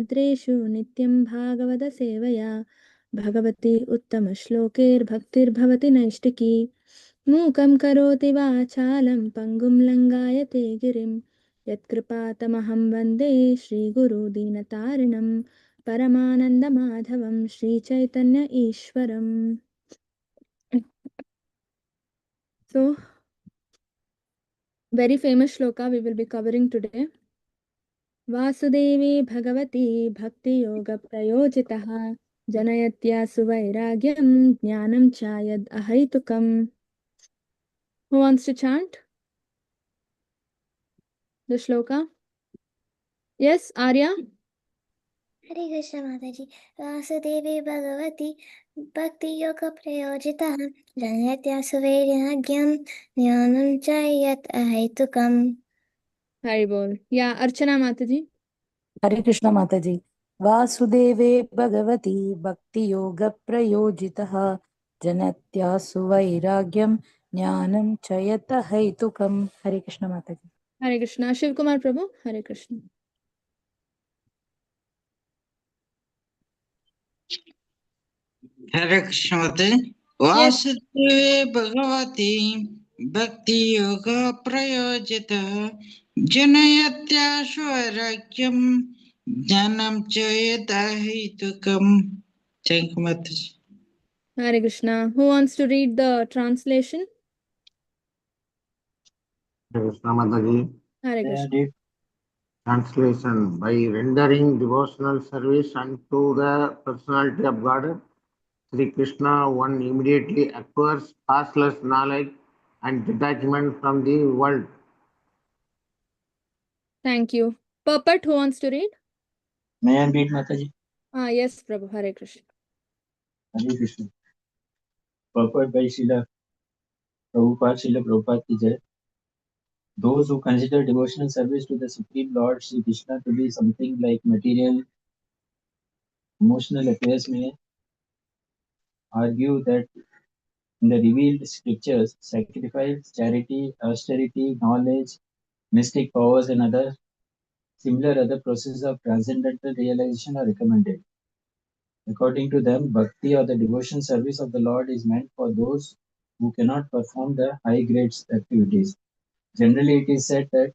तन्त्रेषु नित्यं भागवतसेवया भगवति उत्तमश्लोकैर्भक्तिर्भवति नैष्टिकी मूकं करोति वाचालं पङ्गुं लङ्घयते गिरिं यत्कृपातमहं वन्दे श्रीगुरुदीनतारिणं परमानन्दमाधवं Sri Chaitanya ईश्वरम्. So, very famous shloka we will be covering today. Vasudevi Bhagwati भक्तियोगप्रयोजितः जनयत्यासु वैराग्यं ज्ञानं च यद् अहैतुकम्. Who wants to chant the shloka? Yes, Arya? Hare Krishna Mataji. Vasudevi Bhagavati Bhakti Yoga Prayojitah Janatya Suvairyagyam Jnanam Chayat Ahaitukam. Hari bol. Yeah, Archana Mataji. Hare Krishna Mataji. Vasudeve Bhagavati Bhakti Yoga Prayojitaha Janatya Suvairagyam Jnanam Chayata Haitukam. Hare Krishna Mataji. Hare Krishna. Shiv Kumar Prabhu. Hare Krishna. Hare Krishna Mate. Vasudeve Bhagavati Bhakti Yoga Prayojita Janayatya Swarakyam Jnanam Chayatahitukam. Thank you, Mataji. Hare Krishna. Who wants to read the translation? Hare Krishna Mataji. Hare Krishna. Translation. By rendering devotional service unto the personality of God, Sri Krishna, one immediately acquires priceless knowledge and detachment from the world. Thank you. Papat, who wants to read? May I read, Mataji? Yes, Prabhu. Hare Krishna. Hare Krishna. Purport by Srila Prabhupada ki Jai. Those who consider devotional service to the Supreme Lord Sri Krishna to be something like material, emotional affairs may argue that in the revealed scriptures, sacrifice, charity, austerity, knowledge, mystic powers, and other processes of transcendental realization are recommended. According to them, bhakti or the devotion service of the Lord is meant for those who cannot perform the high grades activities. Generally, it is said that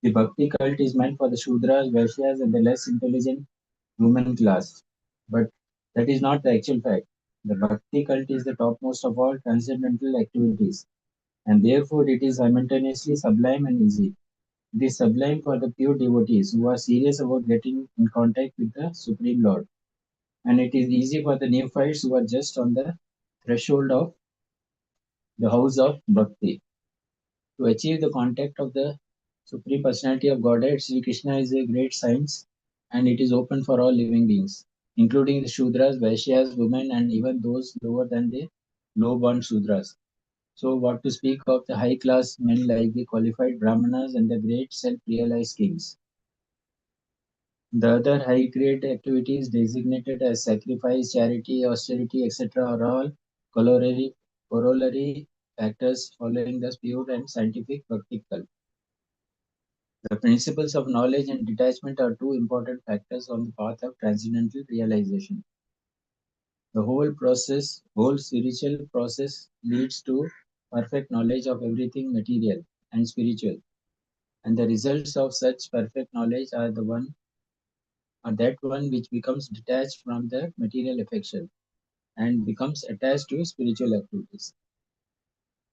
the bhakti cult is meant for the Shudras, Vaishyas, and the less intelligent human class. But that is not the actual fact. The bhakti cult is the topmost of all transcendental activities, and therefore it is simultaneously sublime and easy. It is sublime for the pure devotees who are serious about getting in contact with the Supreme Lord, and it is easy for the neophytes who are just on the threshold of the house of bhakti. To achieve the contact of the Supreme Personality of Godhead, Sri Krishna is a great science, and it is open for all living beings, including the Shudras, Vaishyas, women, and even those lower than the low-born Shudras. So what to speak of the high-class men like the qualified Brahmanas and the great self-realized kings. The other high-grade activities designated as sacrifice, charity, austerity, etc. are all corollary factors following the pure and scientific bhakti cult. The principles of knowledge and detachment are two important factors on the path of transcendental realization. The whole spiritual process leads to perfect knowledge of everything material and spiritual. And the results of such perfect knowledge are that one which becomes detached from the material affection and becomes attached to spiritual activities.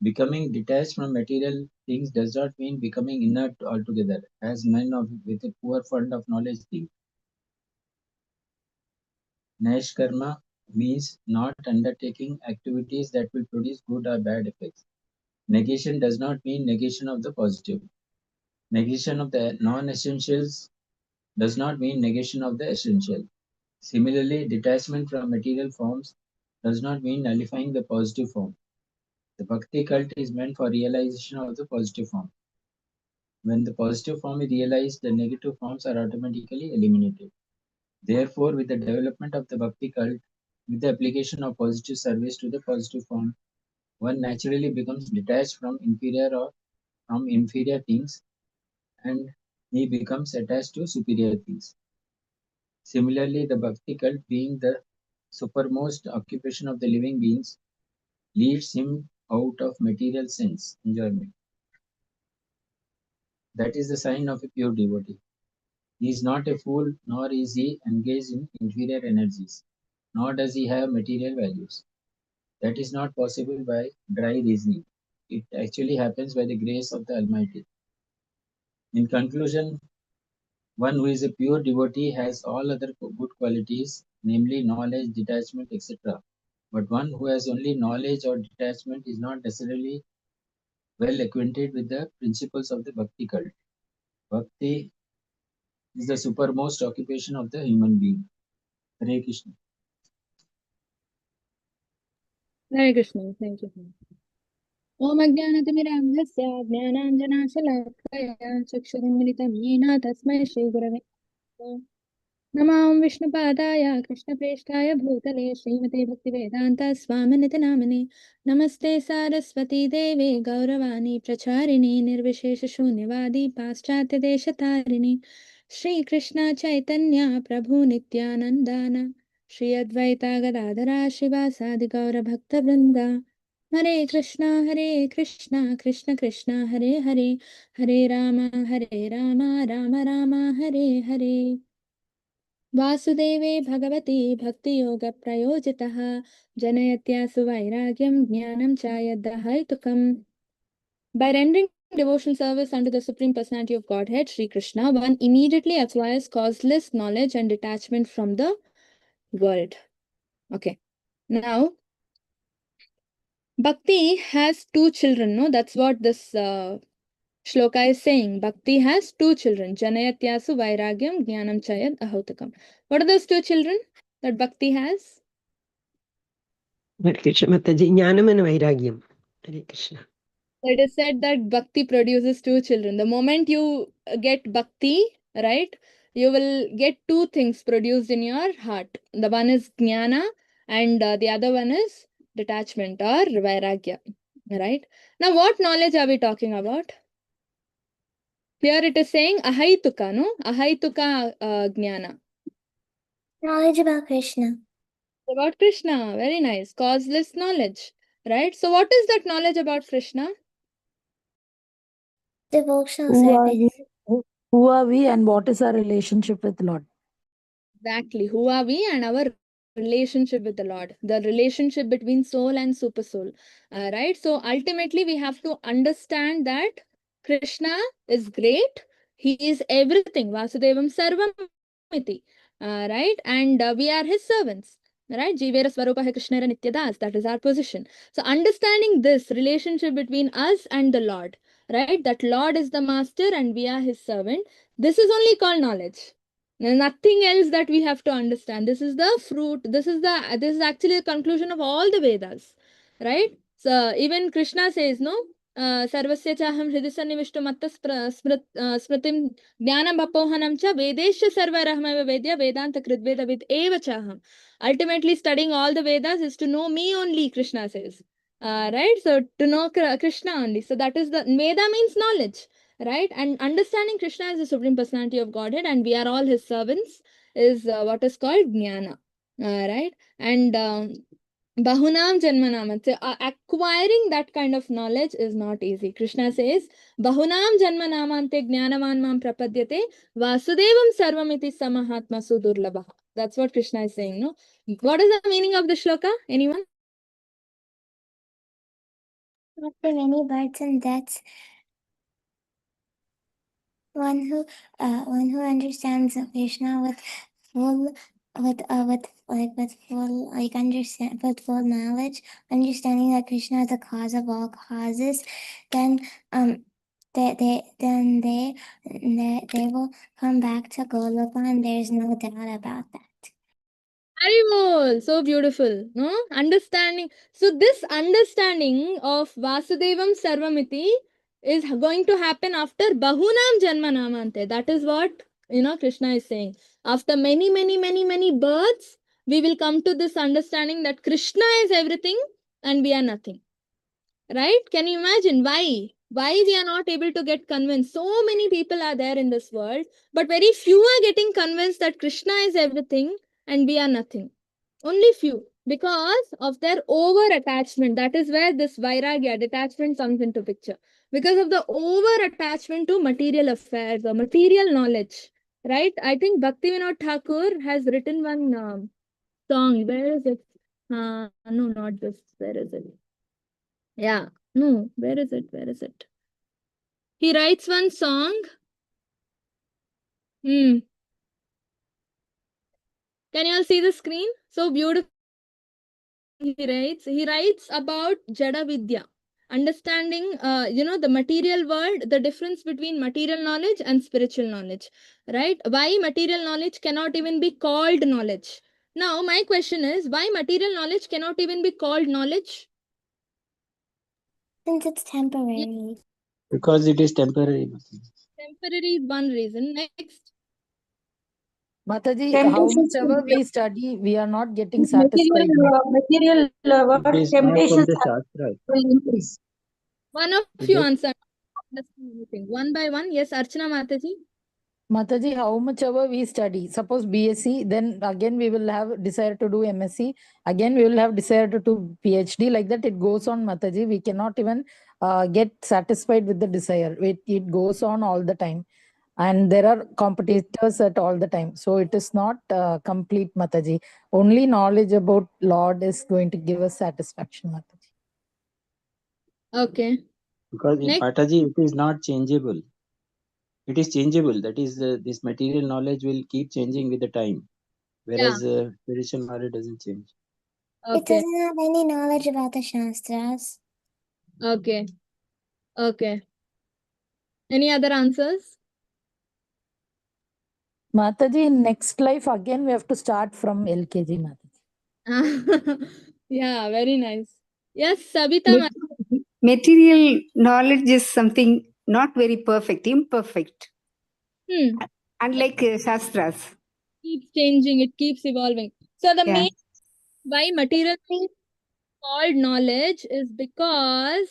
Becoming detached from material things does not mean becoming inert altogether, as men with a poor fund of knowledge think. Naishkarma means not undertaking activities that will produce good or bad effects. Negation does not mean negation of the positive. Negation of the non-essentials does not mean negation of the essential. Similarly, detachment from material forms does not mean nullifying the positive form. The bhakti cult is meant for realization of the positive form. When the positive form is realized, the negative forms are automatically eliminated. Therefore, with the development of the bhakti cult, with the application of positive service to the positive form, one naturally becomes detached from inferior things, and he becomes attached to superior things. Similarly, the bhakti cult, being the supermost occupation of the living beings, leads him out of material sense enjoyment. That is the sign of a pure devotee. He is not a fool, nor is he engaged in inferior energies, nor does he have material values. That is not possible by dry reasoning. It actually happens by the grace of the Almighty. In conclusion, one who is a pure devotee has all other good qualities, namely knowledge, detachment, etc. But one who has only knowledge or detachment is not necessarily well acquainted with the principles of the bhakti cult. Bhakti is the supermost occupation of the human being. Hare Krishna. Hare Krishna. Thank you. Om Ajnanatimirandhasya Jnananjanashalakaya Chakshurumilitam Yena Tasmai Shri Gurave Namaha. Namam Vishnupadaya Krishnapreshthaya Bhutale Srimate Bhaktivedanta Swaminiti Namane Namaste Saraswati Devi Gauravani Pracharini Nirvishesha Shunyavadi Paschatya Deshatarini Shri Krishna Chaitanya Prabhu Nityanandana Shri Advaita Gadadhara Shivasadi Gaura Bhakta Vrinda Hare Krishna Krishna Krishna Hare Hare Hare Rama Rama Rama Hare Hare वासुदेवे Bhagwati भक्तियोगप्रयोजितः जनयत्यासु वैराग्यं ज्ञानं च यद्दहैतुकम्. By rendering devotional service unto the Supreme Personality of Godhead, Sri Krishna, one immediately acquires causeless knowledge and detachment from the world. Okay. Now, Bhakti has two children, no? That's what this Shloka is saying. Bhakti has two children. Janayatyasu Vairagyam Jnanam Chayad Ahautakam. What are those two children that Bhakti has? Hare Krishna Mataji, Jnanam and Vairagyam. Hare Krishna. It is said that Bhakti produces two children. The moment you get Bhakti, right, you will get two things produced in your heart. The one is Jnana and the other one is detachment or Vairagya. Right? Now, what knowledge are we talking about? Here it is saying Ahaituka, no? Ahaituka Jnana. Knowledge about Krishna. About Krishna. Very nice. Causeless knowledge. Right? So, what is that knowledge about Krishna? Devotional Who are we? service. Who are we and what is our relationship with Lord? Exactly. Who are we and our relationship with the Lord? The relationship between soul and super soul. Right? So ultimately, we have to understand that Krishna is great. He is everything. Vasudevam Sarvamiti. Right? And we are his servants. Right? Jivera Swarupaha Krishnera Nityadas. That is our position. So understanding this relationship between us and the Lord. Right? That Lord is the master and we are his servant. This is only called knowledge. Nothing else that we have to understand. This is the fruit. This is actually the conclusion of all the Vedas, right? So even Krishna says, no, Sarvasya chaham hridhi sannivishtu matta smritim jnanam apohanam cha vedesya sarvarahmaiva vedya vedanta kridveda vid eva chaham. Ultimately, studying all the Vedas is to know me only, Krishna says. Right? So to know Krishna only. So that is the Veda means knowledge. Right? And understanding Krishna as the Supreme Personality of Godhead and we are all his servants is what is called Jnana. Right? And Bahunam Janmanam. So, acquiring that kind of knowledge is not easy. Krishna says, Bahunam Janmanamante Jnanavan Mam Prapadyate Vasudevam Sarvamiti Samahatma Sudurlabha. That's what Krishna is saying, no? What is the meaning of the shloka? Anyone? After many births and deaths, one who understands Krishna with full understand with full knowledge, understanding that Krishna is the cause of all causes, then they will come back to Goloka, and there's no doubt about that. Haribol, so beautiful, no? Understanding. So this understanding of Vasudevam Sarvamiti is going to happen after Bahunam Janmanamante. That is what, Krishna is saying. After many births, we will come to this understanding that Krishna is everything and we are nothing. Right? Can you imagine why? Why we are not able to get convinced? So many people are there in this world, but very few are getting convinced that Krishna is everything and we are nothing. Only few, because of their over attachment. That is where this vairagya, detachment, comes into picture. Because of the over attachment to material affairs or material knowledge, right? I think Bhaktivinoda Thakur has written one song. Where is it? No, not this. Where is it? Yeah. No, where is it? Where is it? He writes one song. Can you all see the screen? So beautiful. He writes about Jada Vidya. Understanding, the material world, the difference between material knowledge and spiritual knowledge, right? Why material knowledge cannot even be called knowledge. Now, my question is, why material knowledge cannot even be called knowledge? Since it's temporary. Because it is temporary. Temporary is one reason. Next. Mataji, Temptation how much ever is we study, we are not getting material, satisfied. material It what is not from temptations the Shastra. will increase. One of It you is- answer. One by one. Yes, Archana Mataji. Mataji, how much ever we study, suppose BSc, then again we will have desire to do MSc, again we will have desire to do PhD, like that it goes on, Mataji. We cannot even get satisfied with the desire. It goes on all the time. And there are competitors at all the time. So it is not complete, Mataji. Only knowledge about Lord is going to give us satisfaction, Mataji. Okay. Because in Next. Mataji, it is not changeable. It is changeable. That is, this material knowledge will keep changing with the time. Whereas spiritual knowledge doesn't change. It Okay. doesn't have any knowledge about the Shastras. Okay. Okay. Any other answers? Mataji, in next life, again we have to start from LKG, Mataji. Yeah, very nice. Yes, Sabita. Material knowledge is something not very perfect, imperfect, unlike Shastras. Keeps changing, it keeps evolving. So the Yeah. main why material things called knowledge is because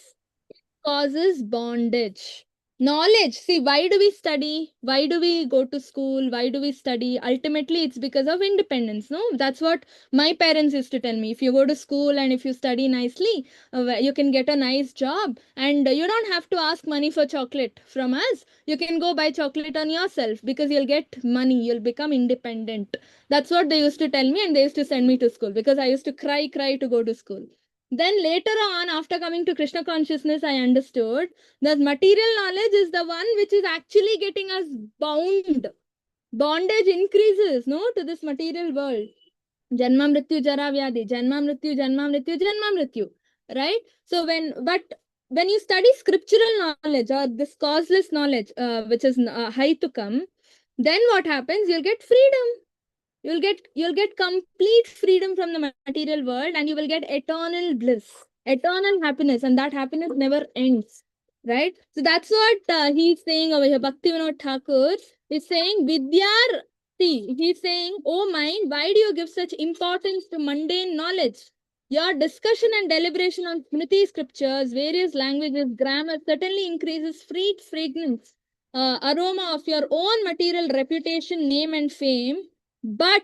it causes bondage. Knowledge. See, why do we study? Why do we go to school? Why do we study? Ultimately, it's because of independence. No, that's what my parents used to tell me. If you go to school and if you study nicely, you can get a nice job, and you don't have to ask money for chocolate from us. You can go buy chocolate on yourself because you'll get money. You'll become independent. That's what they used to tell me, and they used to send me to school because I used to cry to go to school. Then later on, after coming to Krishna consciousness, I understood that material knowledge is the one which is actually getting us bound. Bondage increases, no, to this material world. Janma mrityu jara vyadi, janma mrityu, janma mrityu, janma mrityu. Right? So when you study scriptural knowledge or this causeless knowledge, which is high to come, then what happens? You'll get freedom. You'll get complete freedom from the material world, and you will get eternal bliss, eternal happiness, and that happiness never ends, right? So that's what he's saying over here. Bhaktivinoda Thakur is saying, Vidyarthi, he's saying, oh mind, why do you give such importance to mundane knowledge? Your discussion and deliberation on Smriti scriptures, various languages, grammar certainly increases sweet fragrance, aroma of your own material reputation, name, and fame. But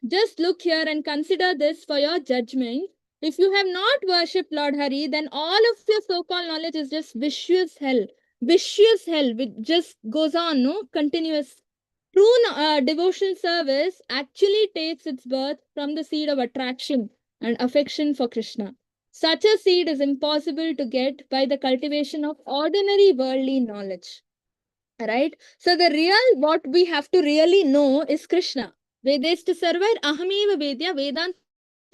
just look here and consider this for your judgment. If you have not worshipped Lord Hari, then all of your so-called knowledge is just vicious hell. Vicious hell, which just goes on, no? Continuous. True devotional service actually takes its birth from the seed of attraction and affection for Krishna. Such a seed is impossible to get by the cultivation of ordinary worldly knowledge. Right? So the real, what we have to really know is Krishna. Vedesta sarvar ahameva vedya vedanta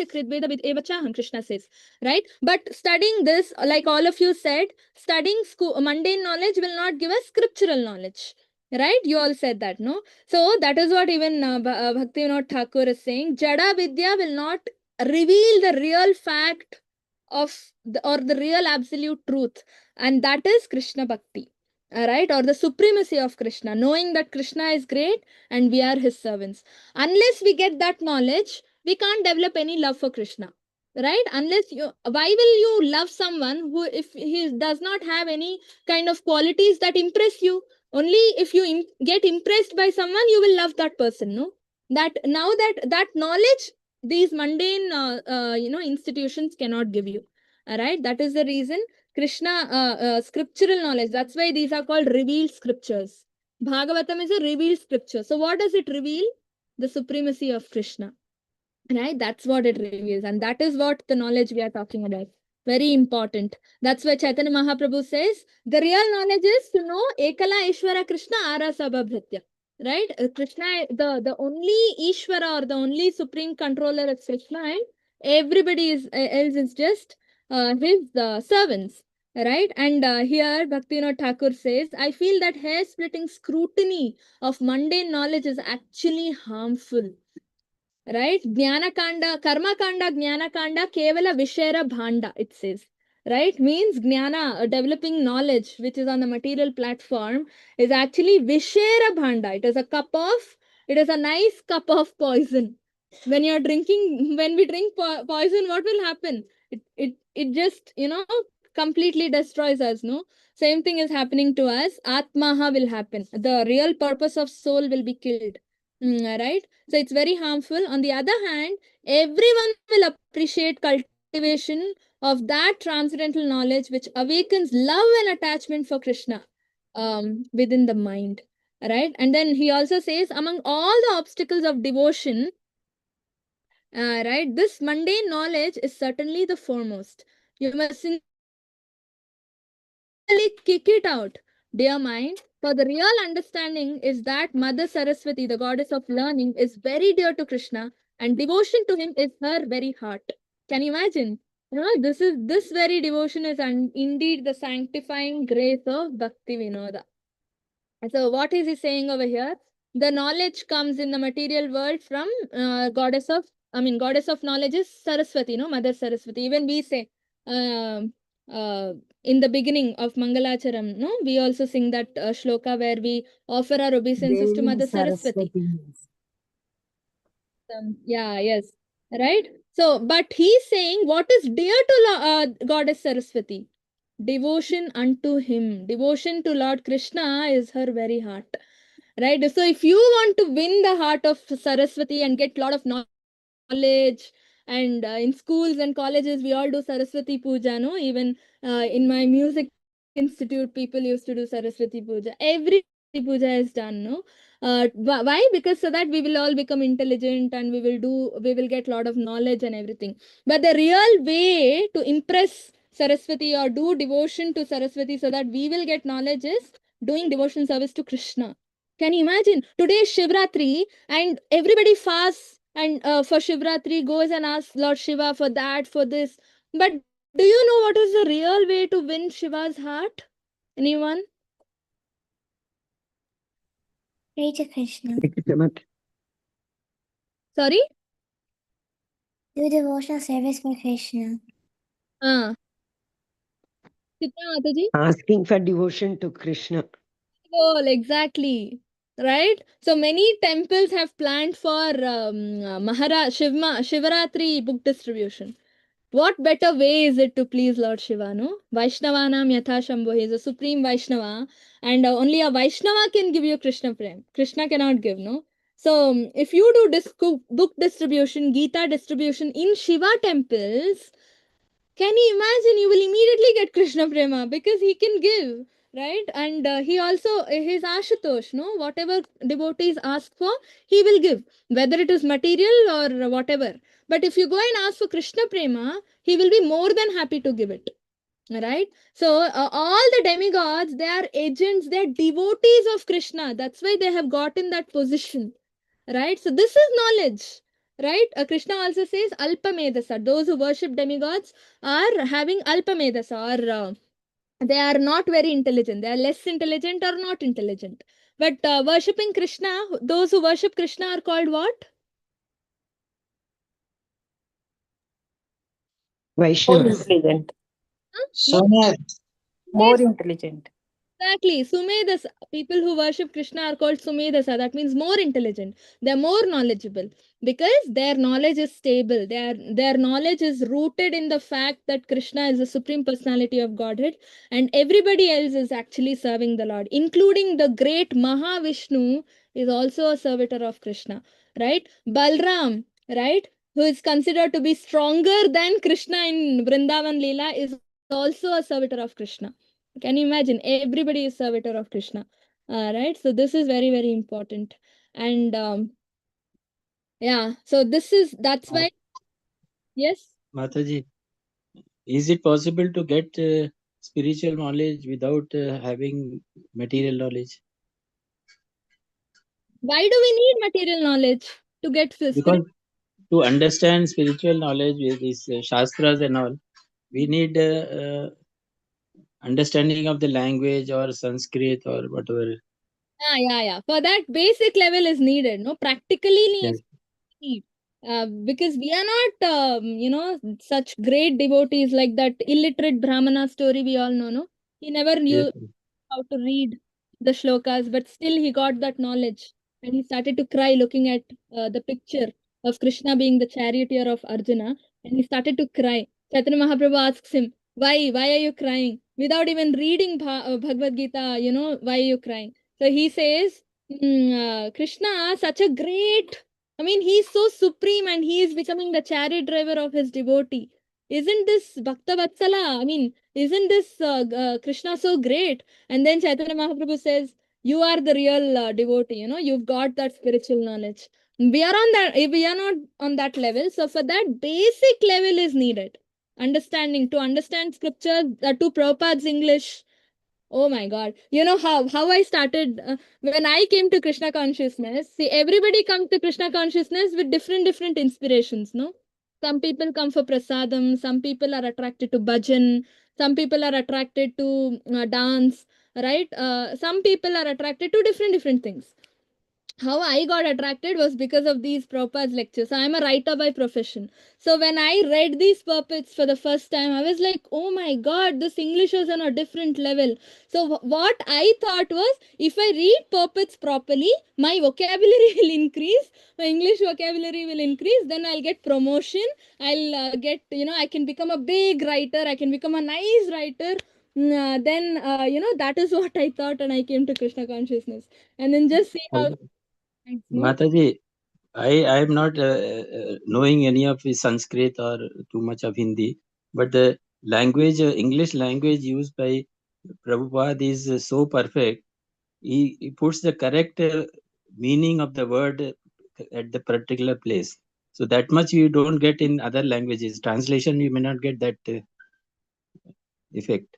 kritveda vid evachaham, Krishna says. Right? But studying this, like all of you said, studying mundane knowledge will not give us scriptural knowledge. Right? You all said that, no? So that is what even Bhaktivinoda Thakur is saying. Jada Vidya will not reveal the real fact of or the real absolute truth. And that is Krishna Bhakti. Right, or the supremacy of Krishna, knowing that Krishna is great and we are his servants. Unless we get that knowledge, we can't develop any love for Krishna. right? Unless you, why will you love someone who, if he does not have any kind of qualities that impress you? Only if you get impressed by someone, you will love that person, no? That now that knowledge, these mundane institutions cannot give you. All right, that is the reason Krishna scriptural knowledge, that's why these are called revealed scriptures. Bhagavatam is a revealed scripture. So what does it reveal? The supremacy of Krishna. Right, that's what it reveals, and that is what the knowledge we are talking about. Very important. That's why Chaitanya Mahaprabhu says the real knowledge is to know Ekala Ishvara Krishna Arasa Bhritya. Right? Krishna, the only Ishvara or the only supreme controller is Krishna, and everybody else is just his servants. Right? And here Bhaktivinoda Thakur says, I feel that hair splitting scrutiny of mundane knowledge is actually harmful. Right? Jnana Kanda, Karma Kanda, Jnana Kanda, Kevala Vishera Bhanda, it says. Right? Means Jnana, developing knowledge, which is on the material platform, is actually Vishera Bhanda. It is a nice cup of poison. When you're drinking, when we drink poison, what will happen? It just, completely destroys us, no? Same thing is happening to us. Atmaha will happen. The real purpose of soul will be killed. Right? So it's very harmful. On the other hand, everyone will appreciate cultivation of that transcendental knowledge which awakens love and attachment for Krishna within the mind. Right? And then he also says, among all the obstacles of devotion, right, this mundane knowledge is certainly the foremost. You must kick it out, dear mind, for the real understanding is that Mother Saraswati, the goddess of learning, is very dear to Krishna, and devotion to him is her very heart. Can you imagine? This very devotion is indeed the sanctifying grace of Bhakti Vinoda. So what is he saying over here? The knowledge comes in the material world from goddess of knowledge is Saraswati, Mother Saraswati. Even we say in the beginning of Mangalacharam, we also sing that shloka where we offer our obeisances to Mother Saraswati. Yes, right. So, but he's saying what is dear to Goddess Saraswati? Devotion unto him. Devotion to Lord Krishna is her very heart. Right. So, if you want to win the heart of Saraswati and get a lot of knowledge, and in schools and colleges, we all do Saraswati Puja, no? Even in my music institute, people used to do Saraswati Puja. Every puja is done, no? Why? Because so that we will all become intelligent and we will get a lot of knowledge and everything. But the real way to impress Saraswati or do devotion to Saraswati so that we will get knowledge is doing devotion service to Krishna. Can you imagine? Today is Shivratri and everybody fasts and for Shivratri goes and asks Lord Shiva for that, for this. But do you know what is the real way to win Shiva's heart? Anyone? Pray to Krishna. Sorry? Do devotional service for Krishna. Asking for devotion to Krishna. Oh, exactly. Right? So many temples have planned for Shivaratri book distribution. What better way is it to please Lord Shiva, no? Vaishnavanam Yatha Shambho, he is a supreme Vaishnava, and only a Vaishnava can give you Krishna Prem. Krishna cannot give, no? So, if you do book distribution, Gita distribution in Shiva temples, can you imagine? You will immediately get Krishna Prema because he can give, right? And he also, his Ashutosh, no? Whatever devotees ask for, he will give, whether it is material or whatever. But if you go and ask for Krishna Prema, he will be more than happy to give it. Right? So, all the demigods, they are agents, they are devotees of Krishna. That's why they have gotten that position. Right? So, this is knowledge. Right? Krishna also says Alpamedasa. Those who worship demigods are having Alpamedasa, or they are not very intelligent. They are less intelligent or not intelligent. But worshipping Krishna, those who worship Krishna are called what? Vaishnavas. More intelligent. Sumit. More intelligent. Exactly. Sumedasa. People who worship Krishna are called Sumedasa. That means more intelligent. They're more knowledgeable because their knowledge is stable. Their knowledge is rooted in the fact that Krishna is the Supreme Personality of Godhead and everybody else is actually serving the Lord, including the great Mahavishnu is also a servitor of Krishna, right? Balram, right? Who is considered to be stronger than Krishna in Vrindavan Leela is also a servitor of Krishna. Can you imagine? Everybody is servitor of Krishna, right? So this is very, very important. And yeah, so that's why, yes. Mataji, is it possible to get spiritual knowledge without having material knowledge? Why do we need material knowledge to get Because to understand spiritual knowledge with these shastras and all, we need understanding of the language or Sanskrit or whatever. Yeah. For that, basic level is needed. No, practically Yes. need. Because we are not, such great devotees like that illiterate Brahmana story we all know. No, he never knew Yes. how to read the shlokas, but still he got that knowledge. And he started to cry looking at the picture of Krishna being the charioteer of Arjuna. And he started to cry. Chaitanya Mahaprabhu asks him, why? Why are you crying? Without even reading Bhagavad Gita, why are you crying? So he says, Krishna, such a great, I mean, he's so supreme and he is becoming the chariot driver of his devotee. Isn't this Bhakta Vatsala? I mean, isn't this Krishna so great? And then Chaitanya Mahaprabhu says, you are the real devotee, you've got that spiritual knowledge. We are not on that level. So for that, basic level is needed. Understanding, to understand scripture, to Prabhupada's English. Oh my God. You know how I started when I came to Krishna consciousness. See, everybody comes to Krishna consciousness with different inspirations, no? Some people come for prasadam, some people are attracted to bhajan, some people are attracted to dance, right? Some people are attracted to different things. How I got attracted was because of these Prabhupada's lectures. I am a writer by profession. So when I read these puppets for the first time, I was like, oh my God, this English is on a different level. So what I thought was, if I read puppets properly, my vocabulary will increase, my English vocabulary will increase, then I'll get promotion, I'll get, I can become a big writer, I can become a nice writer. Then, that is what I thought and I came to Krishna consciousness. And then just see how... Mataji, I am not knowing any of Sanskrit or too much of Hindi, but the language, English language used by Prabhupada is so perfect. He puts the correct meaning of the word at the particular place. So that much you don't get in other languages. Translation, you may not get that effect.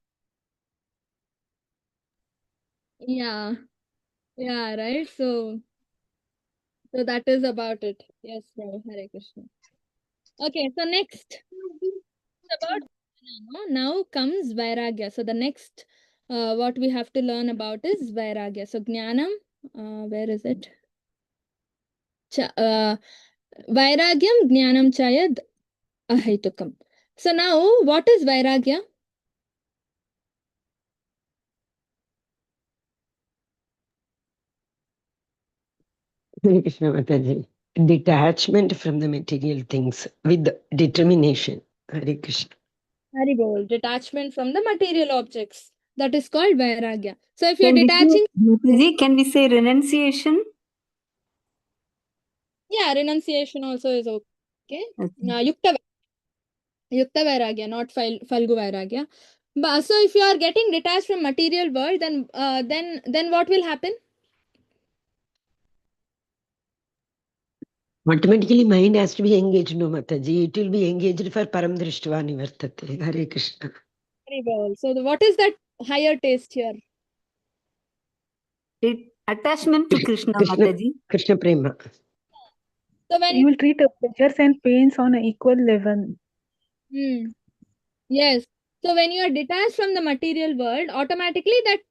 Yeah, right. So that is about it. Yes, Prabhu. Hare Krishna. Okay, so next about now comes Vairagya. So the next what we have to learn about is Vairagya. So Jnanam, where is it? Vairagyam Jnanam Chayad Ahaitukam. So now what is Vairagya? Hare Krishna Mataji. Detachment from the material things with determination. Hare Krishna. Haribol, detachment from the material objects. That is called Vairagya. So if you're detaching... Can we say renunciation? Yeah, renunciation also is okay. Yukta Vairagya, not Falgu Vairagya. But so if you are getting detached from material world, then what will happen? Automatically mind has to be engaged, no Mataji. It will be engaged for Param Drishtva Nivartate. Hare Krishna. Very well. So what is that higher taste here? Attachment to Krishna, Mataji. Krishna Prema. So when you will treat pleasures and pains on an equal level. Yes. So when you are detached from the material world, automatically that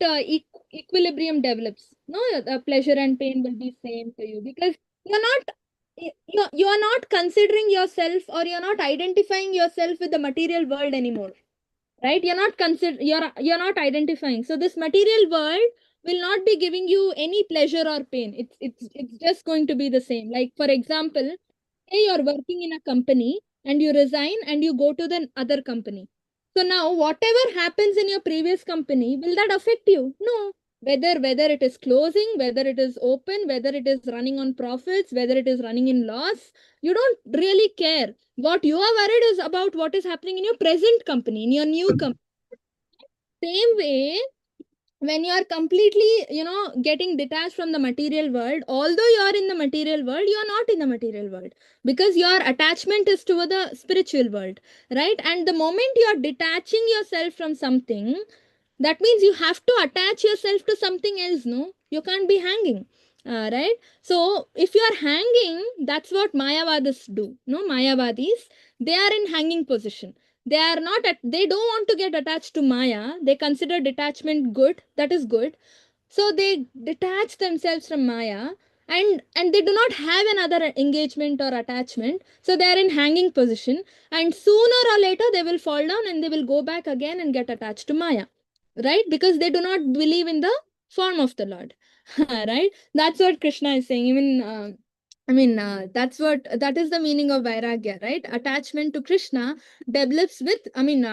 equilibrium develops. No, pleasure and pain will be same for you because you are not considering yourself or you're not identifying yourself with the material world anymore. right? You're not identifying. So this material world will not be giving you any pleasure or pain. It's just going to be the same. Like, for example, say you're working in a company and you resign and you go to the other company. So now whatever happens in your previous company, will that affect you? No. Whether it is closing, whether it is open, whether it is running on profits, whether it is running in loss, you don't really care. What you are worried is about what is happening in your present company, in your new company. Same way, when you are completely, getting detached from the material world, although you are in the material world, you are not in the material world, because your attachment is to the spiritual world, right? And the moment you are detaching yourself from something, that means you have to attach yourself to something else. No, you can't be hanging, right? So if you are hanging, that's what mayavadis do. No, mayavadis, they are in hanging position. They are not they don't want to get attached to maya. They consider detachment good. That is good. So they detach themselves from maya, and they do not have another engagement or attachment. So they are in hanging position, and sooner or later they will fall down and they will go back again and get attached to maya, right? Because they do not believe in the form of the Lord. Right? That's what Krishna is saying. Even that is the meaning of Vairagya, right? Attachment to Krishna develops with,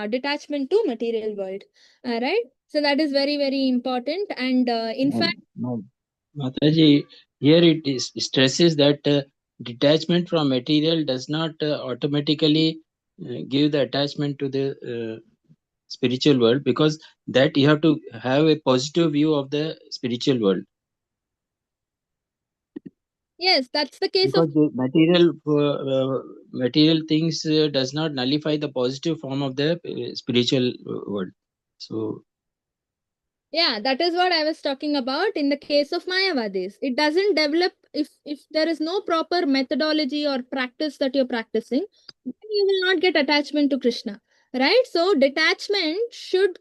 detachment to material world, right? So that is very, very important. And in fact, No, Mataji, here it stresses that detachment from material does not automatically give the attachment to the spiritual world, because that you have to have a positive view of the spiritual world. yes, that's the case Because of, the material things does not nullify the positive form of the spiritual world. So yeah, that is what I was talking about in the case of Mayavadis. It doesn't develop if there is no proper methodology or practice that you're practicing, then you will not get attachment to Krishna, right? So detachment should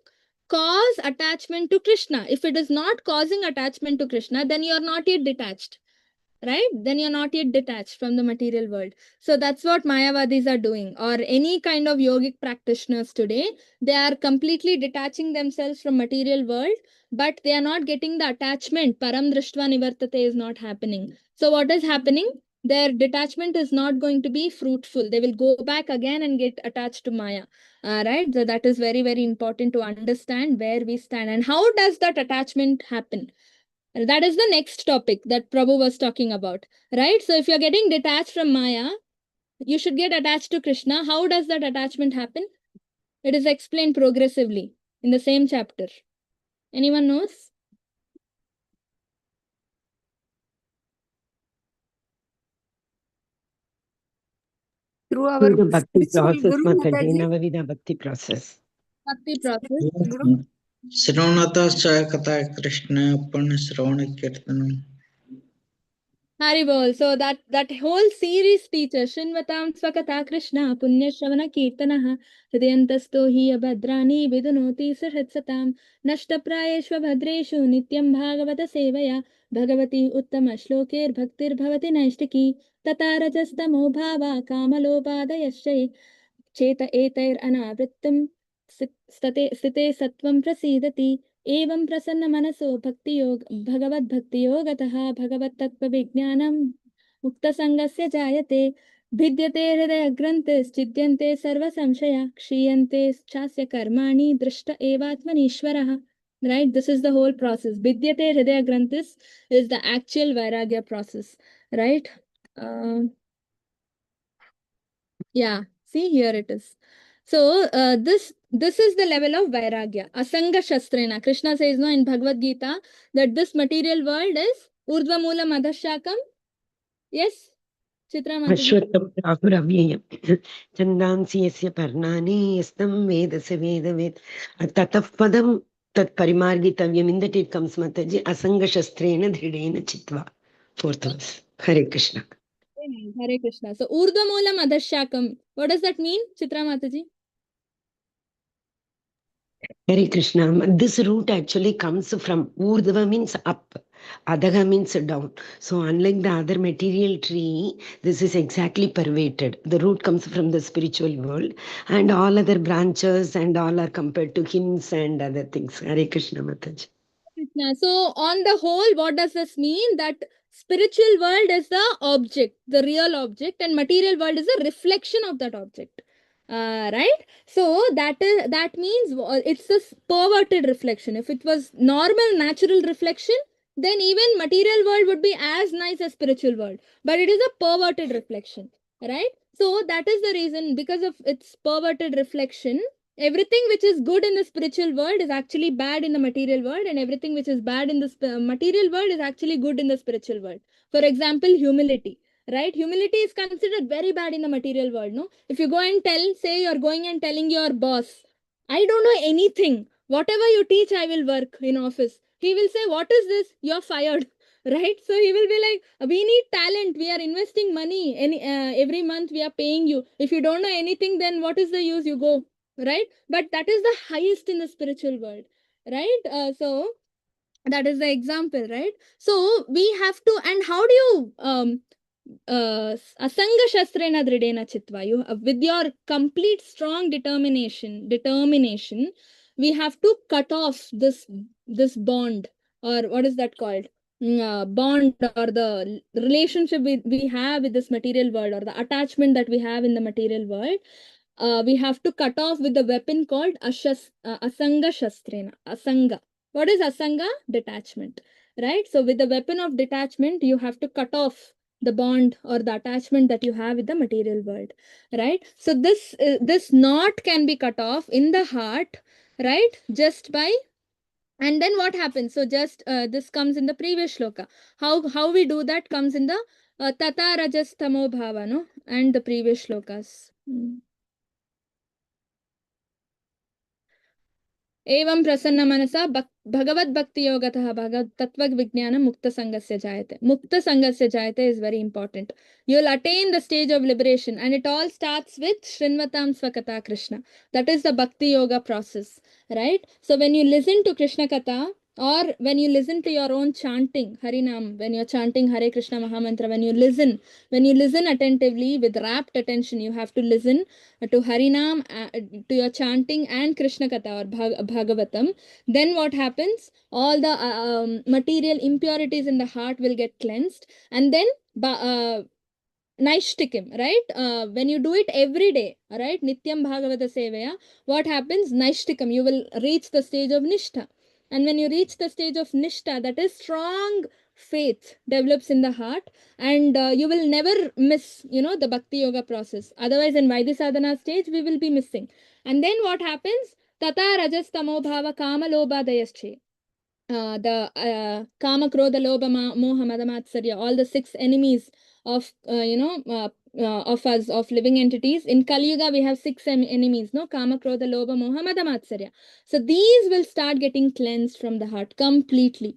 cause attachment to Krishna. If it is not causing attachment to Krishna, then you are not yet detached, right? Then you're not yet detached from the material world. So that's what Mayavadis are doing, or any kind of yogic practitioners today. They are completely detaching themselves from material world, but they are not getting the attachment. Param drishtva nivartate is not happening. So what is happening? Their detachment is not going to be fruitful. They will go back again and get attached to Maya. Right? So that is very, very important to understand where we stand and how does that attachment happen. That is the next topic that Prabhu was talking about, right? So if you're getting detached from Maya, you should get attached to Krishna. How does that attachment happen? It is explained progressively in the same chapter. Anyone knows? Through our Through the bhakti spiritual process, Guru Mataji, Mataji. Navavida bhakti process. Bhakti process. Guru. Srinata Kata Krishna Purna Sravana Kirtanam. Haribol. So that whole series teaches Shinvatam Swakatha Krishna Punya Shravana Kirtanaha Hridayantasto hi abhadrani vidunoti sarhatsatam Nashta Prayeshva Bhadreshu Nityam Bhagavata Sevaya Bhagavati Uttama Shlokir Bhaktir Bhavati Naishtiki Tatarajastamo Bhava Kamalopadayashay Cheta Etair Anavrittam State Sattvam Prasidati एवं प्रसन्न मनसो भक्ति योग भगवद भक्ति योगतः भगवत तत्व विज्ञानम मुक्त संगस्य जायते भिद्यते हृदय ग्रंथश्चिद्यन्ते सर्व संशया क्षीयन्ते चास्य कर्माणि दृष्ट एवात्मनीश्वरः. Right, this is the whole process. Vidyate hridaya granthis is the actual vairagya process, right? Yeah, see, here it is. So this is the level of vairagya. Asanga shastrena. Krishna says no in Bhagavad Gita that this material world is urdhva mula madhashakam. Yes, Chitra Mataji. Ashwatam Prabhuraviyam Chandansi Yasya Parnani Yastam Vedasa Vedavet Tataf Padam Tat Parimargitavyam. In that it comes, Mataji, Asanga Shastrena Dhridena Chitva. Fourth verse. Hare Krishna. Hare Krishna. So urdhva mula madhashakam. What does that mean, Chitra Mataji? Hare Krishna. This root actually comes from Urdhva means up. Adhaga means down. So unlike the other material tree, this is exactly pervaded. The root comes from the spiritual world, and all other branches and all are compared to hymns and other things. Hare Krishna Mataji. So on the whole, what does this mean? That spiritual world is the object, the real object, and material world is a reflection of that object. Right? So that means it's a perverted reflection. If it was normal, natural reflection, then even material world would be as nice as spiritual world. But it is a perverted reflection, right? So that is the reason, because of its perverted reflection, everything which is good in the spiritual world is actually bad in the material world, and everything which is bad in the material world is actually good in the spiritual world. For example, humility. Right? Humility is considered very bad in the material world, no? If you go and say you're going and telling your boss, I don't know anything. Whatever you teach, I will work in office. He will say, what is this? You're fired. Right? So he will be like, we need talent. We are investing money. Every month we are paying you. If you don't know anything, then what is the use? You go. Right? But that is the highest in the spiritual world. Right? So that is the example, right? So we have to, and how do you asanga shastrena dridena chitva, you with your complete strong determination, we have to cut off this bond, or what is that called, bond, or the relationship we have with this material world, or the attachment that we have in the material world. We have to cut off with the weapon called asanga shastrena. Asanga, what is asanga? Detachment, right? So with the weapon of detachment, you have to cut off the bond or the attachment that you have with the material world, right? So this knot can be cut off in the heart, right? Just by, and then what happens? So just this comes in the previous shloka. How we do that comes in the tata rajas tamo bhava, no? And the previous shlokas. एवं प्रसन्न मनसा भगवद भक्ति योगतः भगवत तत्व विज्ञान मुक्त संगस्य जायते is very important. You'll attain the stage of liberation, and it all starts with Shrinvatam Swakata Krishna. That is the bhakti yoga process, right? So when you listen to Krishna Katha, or when you listen to your own chanting Harinam, when you're chanting Hare Krishna Mahamantra, when you listen attentively with rapt attention, you have to listen to Harinam, to your chanting and Krishna Katha or Bhagavatam. Then what happens? All the material impurities in the heart will get cleansed, and then Naishtikim, right? When you do it every day, right? Nityam Bhagavata Sevaya, what happens? Naishtikam, you will reach the stage of Nishtha. And when you reach the stage of Nishtha, that is strong faith develops in the heart, and you will never miss, the Bhakti Yoga process. Otherwise, in Vaidhi Sadhana stage, we will be missing. And then what happens? Tata Rajas Tamo Bhava Kama Lobha Dayasche. The Kama Krodha Lobha Moha Madamatsarya, all the 6 enemies of of us, of living entities. In Kali Yuga we have 6 enemies, no? Kama Krodha Lobha Moha Madamatsarya. So these will start getting cleansed from the heart completely,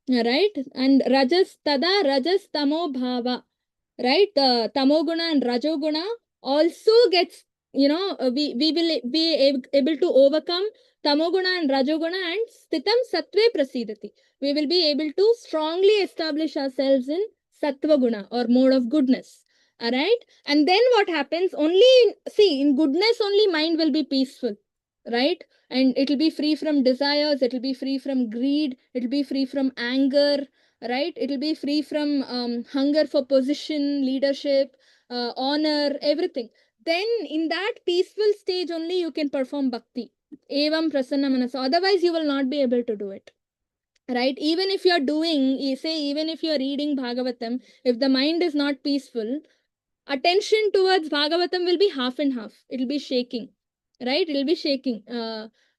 right? And Rajas Tamo Bhava, right? The Tamoguna and Rajoguna also gets, we will be able to overcome Tamoguna and Rajoguna, and Stitam Sattve Prasidati. We will be able to strongly establish ourselves in Sattva Guna, or mode of goodness. Alright? And then what happens? In goodness only mind will be peaceful. Right? And it will be free from desires, it will be free from greed, it will be free from anger, right? It will be free from hunger for position, leadership, honor, everything. Then in that peaceful stage only you can perform bhakti. Evam prasanna manasa. Otherwise you will not be able to do it. Right? Even if you're reading Bhagavatam, if the mind is not peaceful, attention towards Bhagavatam will be half and half. It will be shaking. Right? It will be shaking.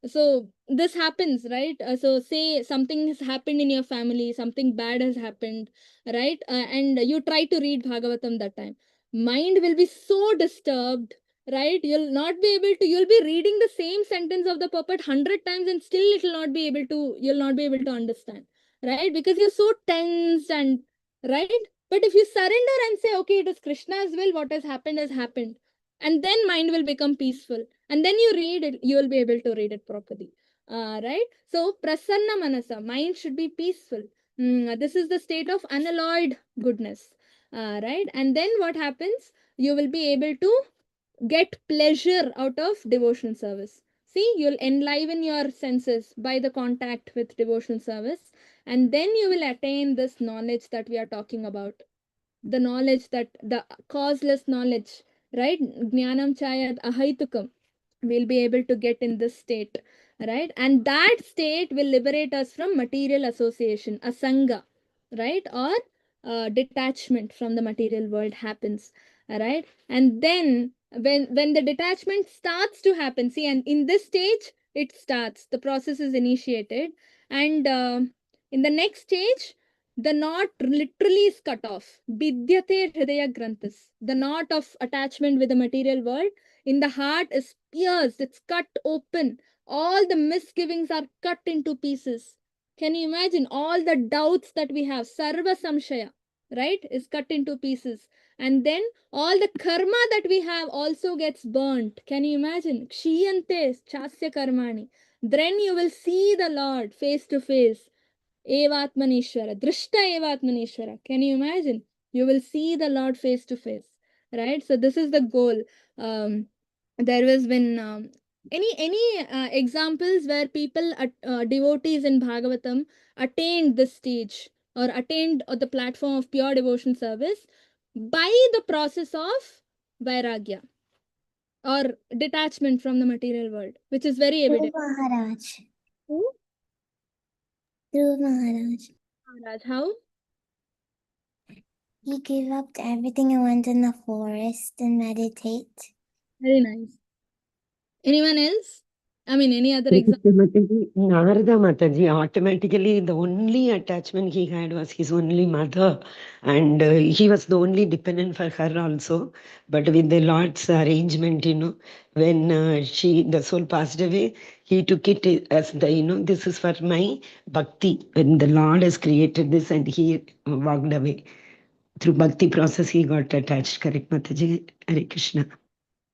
So this happens, right? So say something has happened in your family, something bad has happened, right? And you try to read Bhagavatam that time. Mind will be so disturbed, right? You'll be reading the same sentence of the puppet 100 times, and still you'll not be able to understand, right? Because you're so tense, and right? But if you surrender and say, okay, it is Krishna's will, what has happened. And then mind will become peaceful. And then you read it, you will be able to read it properly. Right? So, prasanna manasa, mind should be peaceful. This is the state of unalloyed goodness, right? And then what happens? You will be able to get pleasure out of devotional service. See, you'll enliven your senses by the contact with devotional service, and then you will attain this knowledge that we are talking about. The knowledge that the causeless knowledge, right? Jnanam chayad ahaitukam. We'll be able to get in this state, right? And that state will liberate us from material association, asanga, right? Or detachment from the material world happens, right? And then when the detachment starts to happen, see, and in this stage it starts, the process is initiated, and in the next stage the knot literally is cut off. Bidyate hridaya granthas. The knot of attachment with the material world in the heart is pierced, it's cut open. All the misgivings are cut into pieces. Can you imagine all the doubts that we have? Sarva samshaya, right, is cut into pieces. And then all the karma that we have also gets burnt. Can you imagine? Kshiyante chasya karmani. Then you will see the Lord face to face. Evatmanishwara, Drishta Evatmanishwara. Can you imagine? You will see the Lord face to face, right? So this is the goal. There has been any examples where people, devotees in Bhagavatam, attained this stage or attained the platform of pure devotion service by the process of vairagya or detachment from the material world, which is very Dhruv evident. Maharaj. Who? Dhruv Maharaj. Maharaj, how? He gave up everything and went in the forest and meditate. Very nice. Anyone else? I mean, any other example? Narada Mataji, automatically the only attachment he had was his only mother, and he was the only dependent for her also. But with the Lord's arrangement, when the soul passed away, he took it as this is for my bhakti. When the Lord has created this, and he walked away. Through bhakti process, he got attached. Correct, Mataji? Hare Krishna.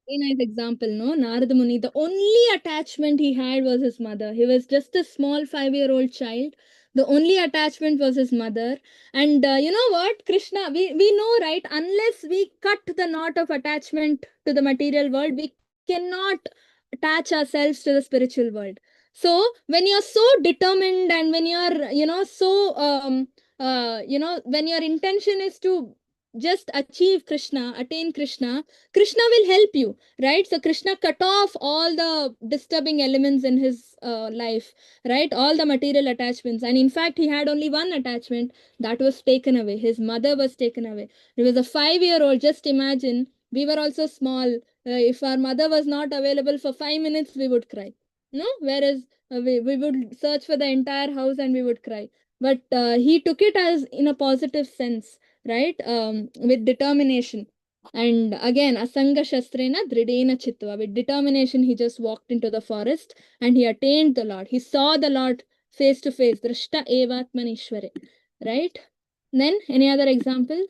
Very nice example, no? Narada Muni, the only attachment he had was his mother. He was just a small 5-year-old child. The only attachment was his mother. And you know what, Krishna, we know, right? Unless we cut the knot of attachment to the material world, we cannot attach ourselves to the spiritual world. So when you're so determined and when you're, so, when your intention is to just achieve Krishna, attain Krishna, Krishna will help you, right? So Krishna cut off all the disturbing elements in his life, right? All the material attachments. And in fact, he had only one attachment that was taken away. His mother was taken away. He was a 5-year-old. Just imagine, we were also small. If our mother was not available for 5 minutes, we would cry. No? Whereas we would search for the entire house and we would cry. But he took it as in a positive sense, right? With determination. And again, asanga shastrena dridena chitva. With determination, he just walked into the forest and he attained the Lord. He saw the Lord face to face. Drishta evatmanishware. Right? Then, any other examples?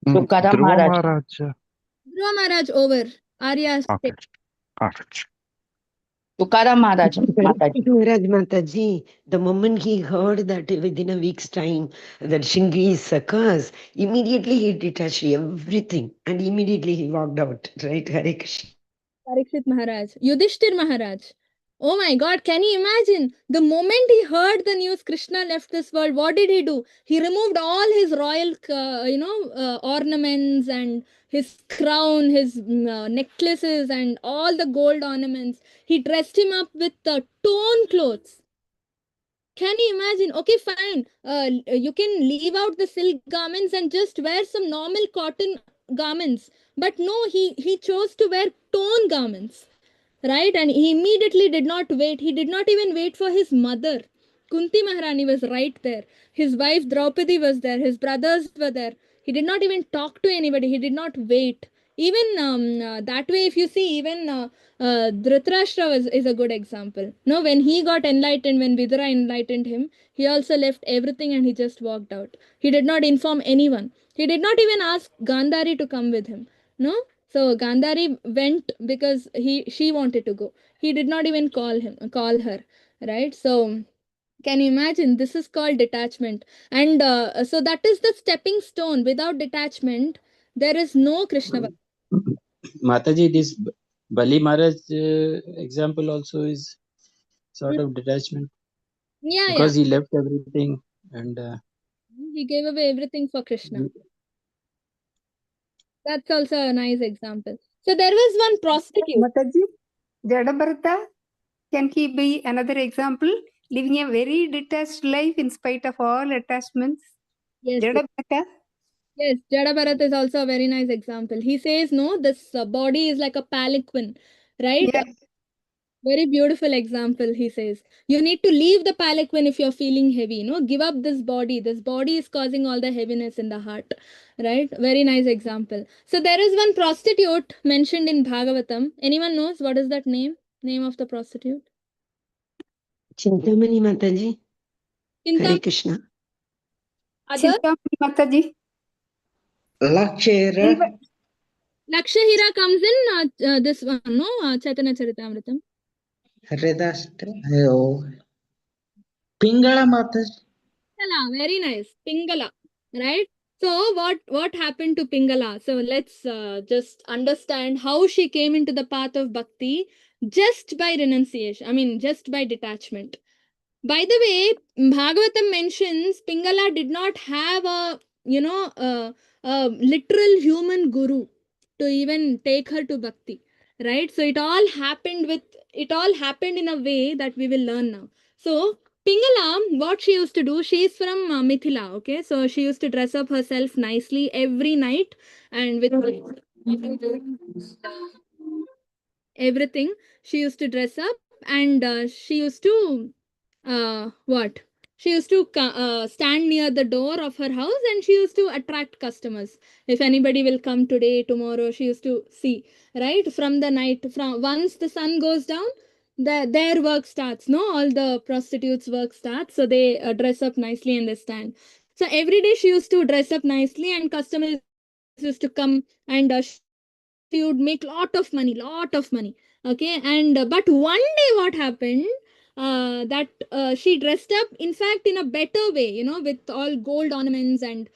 Dhruva Maharaj. Dhruva Maharaj over. Arya. Okay. Perfect. Tukaram Maharaj, Mataji. Maharaj Mataji, the moment he heard that within a week's time that Shingi is a curse, immediately he detached everything and immediately he walked out. Right, Hare Krishna. Parikshit Maharaj. Yudhishthir Maharaj. Oh my God, can you imagine? The moment he heard the news Krishna left this world, what did he do? He removed all his royal, ornaments and his crown, his necklaces and all the gold ornaments. He dressed him up with torn clothes. Can you imagine? Okay, fine. You can leave out the silk garments and just wear some normal cotton garments. But no, he chose to wear torn garments. Right? And he immediately did not wait. He did not even wait for his mother. Kunti Maharani was right there. His wife Draupadi was there. His brothers were there. He did not even talk to anybody. He did not wait. Even that way, if you see, even Dhritarashtra is a good example. No, when he got enlightened, when Vidura enlightened him, he also left everything and he just walked out. He did not inform anyone. He did not even ask Gandhari to come with him. No? So Gandhari went because she wanted to go. He did not even call her, right? So Can you imagine? This is called detachment. And so that is the stepping stone. Without detachment, there is no Krishna Bhakti. Mataji, this Bali Maharaj example also is sort of detachment, Yeah, because he left everything and he gave away everything for Krishna. That's also a nice example. So there was one prostitute. Mataji, Jadabharata, can he be another example? Living a very detached life in spite of all attachments. Yes, Jadabharata. yes, Jada Bharat is also a very nice example. He says, no, this body is like a palanquin, right? Yeah. Very beautiful example, he says. You need to leave the palanquin if you're feeling heavy, give up this body. This body is causing all the heaviness in the heart, right? Very nice example. So there is one prostitute mentioned in Bhagavatam. Anyone knows what is that name? Name of the prostitute? Chintamani Mataji. Hare Krishna. Other? Chintamani Mataji. Lakshira. Lakshahira comes in this one, no? Chaitanya Charitamrita. Hridasta. Oh. Pingala Mataji. Pingala, very nice. Pingala, right? So what happened to Pingala? So let's just understand how she came into the path of bhakti just by renunciation. I mean, just by detachment. By the way, Bhagavatam mentions Pingala did not have a literal human guru to even take her to bhakti, right? So it all happened in a way that we will learn now. So Pingala, what she used to do, she is from Mithila, okay? So she used to dress up herself nicely every night and with everything. She used to dress up and she used to what? She used to stand near the door of her house and she used to attract customers. If anybody will come today, tomorrow, she used to see, right? From the night, from once the sun goes down, their work starts, no? All the prostitutes' work starts. So they dress up nicely and they stand. So every day she used to dress up nicely and customers used to come and she would make lot of money. Okay, and but one day what happened, that she dressed up in fact in a better way, with all gold ornaments and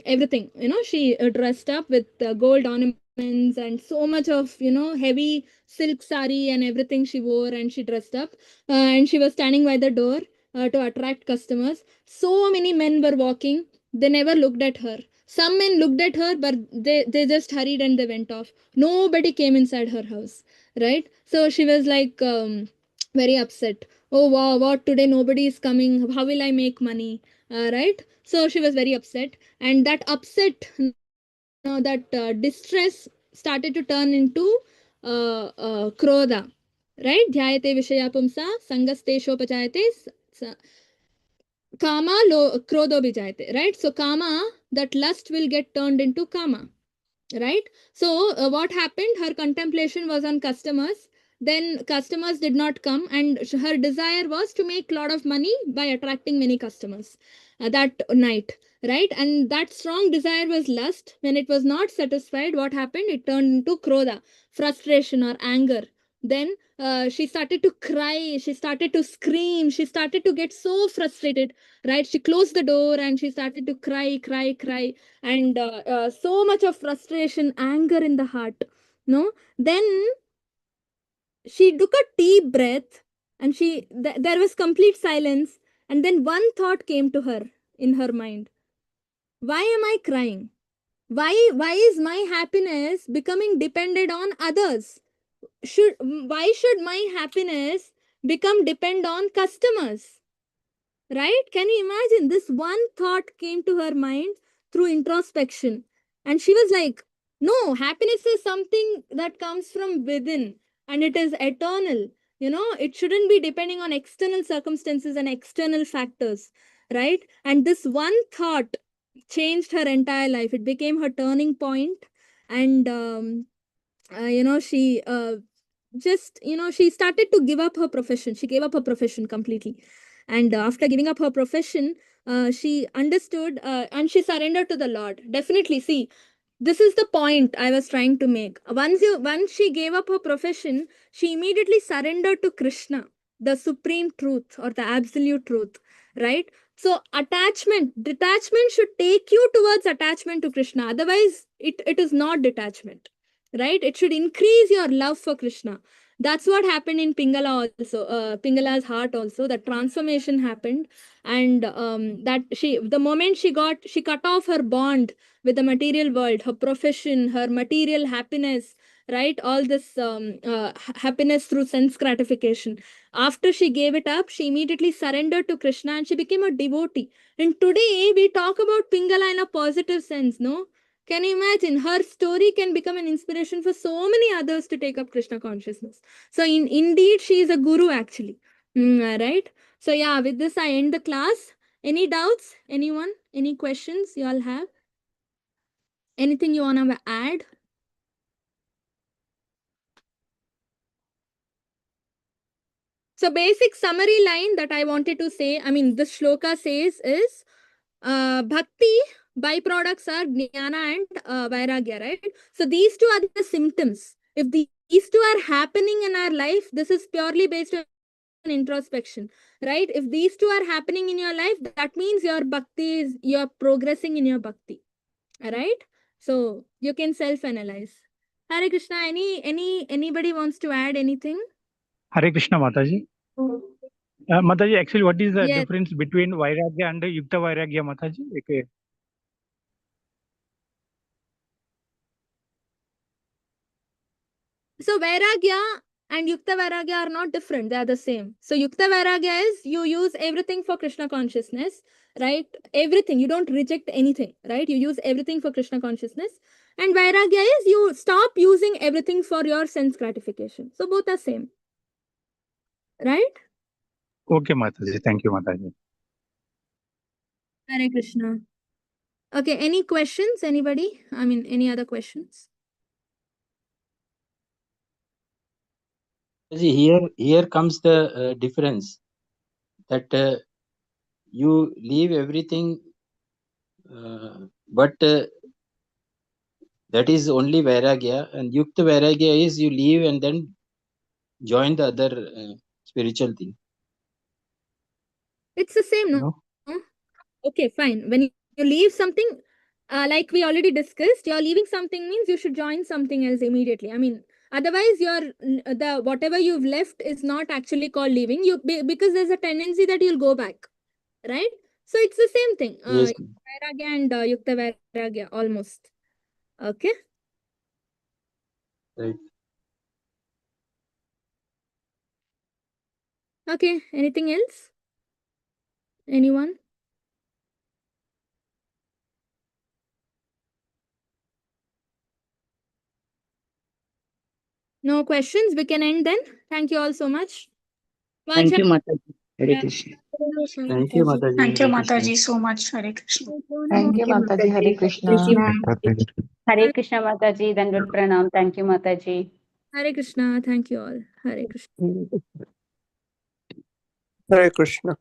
everything, she dressed up with gold ornaments and so much of heavy silk sari and everything she wore, and she dressed up and she was standing by the door to attract customers. So many men were walking, they never looked at her. Some men looked at her, but they just hurried and they went off. Nobody came inside her house, right? So she was like very upset. Oh wow, what today nobody is coming. How will I make money? Right? So she was very upset, and that upset, that distress started to turn into krodha, right? Dhyayate vishaya pumsa sangasteshopachayate kama krodho vijayate, right? So kama, that lust will get turned into kama, right? So what happened, her contemplation was on customers, then customers did not come, and her desire was to make a lot of money by attracting many customers that night, right? And that strong desire was lust. When it was not satisfied, what happened, it turned into krodha, frustration or anger. Then she started to cry, she started to scream, she started to get so frustrated, right? She closed the door and she started to cry, and so much of frustration, anger in the heart, no? Then she took a deep breath and there was complete silence, and then one thought came to her in her mind. Why am I crying? Why is my happiness becoming dependent on others? Why should my happiness become depend on customers? Right? Can you imagine? This one thought came to her mind through introspection. And she was like, no, happiness is something that comes from within and it is eternal. It shouldn't be depending on external circumstances and external factors. Right? And this one thought changed her entire life. It became her turning point. And, she just, she started to give up her profession. She gave up her profession completely. And after giving up her profession, she understood and she surrendered to the Lord. Definitely, see, this is the point I was trying to make. Once she gave up her profession, she immediately surrendered to Krishna. the supreme truth or the absolute truth, right? So detachment should take you towards attachment to Krishna. Otherwise, it is not detachment, right? It should increase your love for Krishna. That's what happened in Pingala also. Pingala's heart also. That transformation happened, and the moment she cut off her bond with the material world, her profession, her material happiness, right? All this happiness through sense gratification. After she gave it up, she immediately surrendered to Krishna and she became a devotee. And today we talk about Pingala in a positive sense, no? Can you imagine? Her story can become an inspiration for so many others to take up Krishna consciousness. So indeed, she is a guru actually. Right? So yeah, with this I end the class. Any doubts? Anyone? Any questions you all have? Anything you want to add? So basic summary line that I wanted to say, I mean, this shloka says is, bhakti byproducts are jnana and vairagya, right? So these two are the symptoms. If these two are happening in our life, this is purely based on introspection, right? If these two are happening in your life, that means your bhakti is, you're progressing in your bhakti, all right? So you can self-analyze. Hare Krishna, anybody wants to add anything? Hare Krishna, Mataji. Mataji, actually, what is the Yes. difference between Vairagya and Yukta Vairagya, Mataji? Okay. So Vairagya and Yukta Vairagya are not different. They are the same. So Yukta Vairagya is you use everything for Krishna consciousness, right? Everything. You don't reject anything, right? You use everything for Krishna consciousness. And Vairagya is you stop using everything for your sense gratification. So both are same. Right? Okay, Mataji. Thank you, Mataji. Hare Krishna. Okay, any questions? Anybody? I mean, any other questions? See, here comes the difference that you leave everything, but that is only Vairagya, and Yukta Vairagya is you leave and then join the other spiritual thing. It's the same, no? Okay, fine. When you leave something, like we already discussed, you're leaving something means you should join something else immediately. I mean, otherwise the whatever you've left is not actually called leaving. Because there's a tendency that you'll go back, right? So it's the same thing. Yes. Vairagya and Yukta Vairagya almost. Okay. Right. Okay. Anything else? Anyone? No questions? We can end then. Thank you all so much. Thank you, Mataji. Hare Krishna. Thank you, Mataji. Thank you, Hare Krishna. Mataji, so much. Hare Krishna. Thank you, Mataji. Hare Krishna. Hare Krishna, Mataji. Dandavat Pranam. Thank you, Mataji. Hare Krishna. Thank you all. Hare Krishna. Hare Krishna.